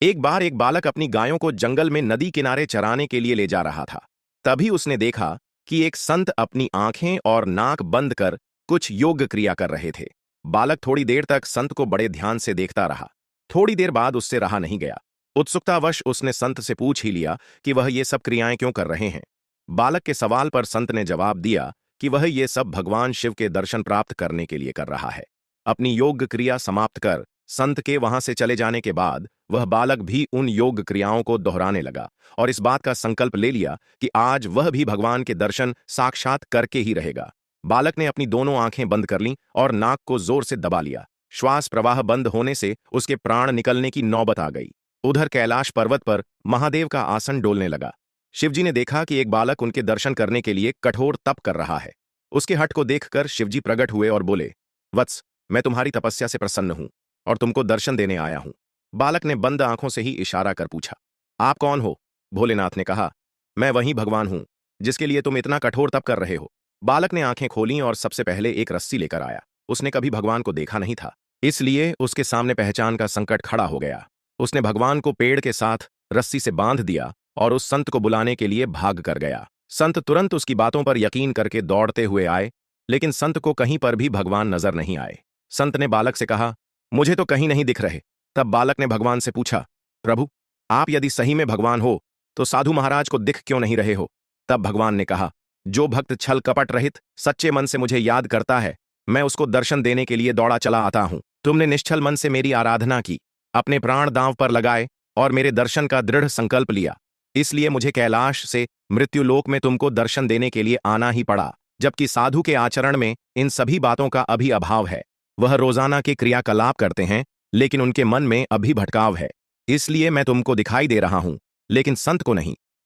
एक बार एक बालक अपनी गायों को जंगल में नदी किनारे चराने के लिए ले जा रहा था। तभी उसने देखा कि एक संत अपनी आंखें और नाक बंद कर कुछ योग क्रिया कर रहे थे। बालक थोड़ी देर तक संत को बड़े ध्यान से देखता रहा। थोड़ी देर बाद उससे रहा नहीं गया। उत्सुकतावश उसने संत से पूछ ही लिया कि वह ये सब क्रियाएं क्यों कर रहे हैं। बालक के सवाल पर संत ने जवाब दिया कि वह ये सब भगवान शिव के दर्शन प्राप्त करने के लिए कर रहा है। अपनी योग क्रिया समाप्त कर संत के वहां से चले जाने के बाद वह बालक भी उन योग क्रियाओं को दोहराने लगा और इस बात का संकल्प ले लिया कि आज वह भी भगवान के दर्शन साक्षात करके ही रहेगा। बालक ने अपनी दोनों आंखें बंद कर लीं और नाक को जोर से दबा लिया। श्वास प्रवाह बंद होने से उसके प्राण निकलने की नौबत आ गई। उधर कैलाश पर्वत पर महादेव का आसन डोलने लगा। शिवजी ने देखा कि एक बालक उनके दर्शन करने के लिए कठोर तप कर रहा है। उसके हठ को देखकर शिवजी प्रकट हुए और बोले, वत्स, मैं तुम्हारी तपस्या से प्रसन्न हूं और तुमको दर्शन देने आया हूं। बालक ने बंद आंखों से ही इशारा कर पूछा, आप कौन हो? भोलेनाथ ने कहा, मैं वही भगवान हूं जिसके लिए तुम इतना कठोर तप कर रहे हो। बालक ने आंखें खोलीं और सबसे पहले एक रस्सी लेकर आया। उसने कभी भगवान को देखा नहीं था, इसलिए उसके सामने पहचान का संकट खड़ा हो गया। उसने भगवान को पेड़ के साथ रस्सी से बांध दिया और उस संत को बुलाने के लिए भाग कर गया। संत तुरंत उसकी बातों पर यकीन करके दौड़ते हुए आए, लेकिन संत को कहीं पर भी भगवान नजर नहीं आए। संत ने बालक से कहा, मुझे तो कहीं नहीं दिख रहे। तब बालक ने भगवान से पूछा, प्रभु, आप यदि सही में भगवान हो तो साधु महाराज को दिख क्यों नहीं रहे हो? तब भगवान ने कहा, जो भक्त छल कपट रहित सच्चे मन से मुझे याद करता है, मैं उसको दर्शन देने के लिए दौड़ा चला आता हूं। तुमने निश्चल मन से मेरी आराधना की, अपने प्राण दांव पर लगाए और मेरे दर्शन का दृढ़ संकल्प लिया, इसलिए मुझे कैलाश से मृत्युलोक में तुमको दर्शन देने के लिए आना ही पड़ा। जबकि साधु के आचरण में इन सभी बातों का अभी अभाव है। वह रोजाना के क्रियाकलाप करते हैं, लेकिन उनके मन में अभी भटकाव है। इसलिए मैं तुमको दिखाई दे रहा हूं, लेकिन संत को नहीं।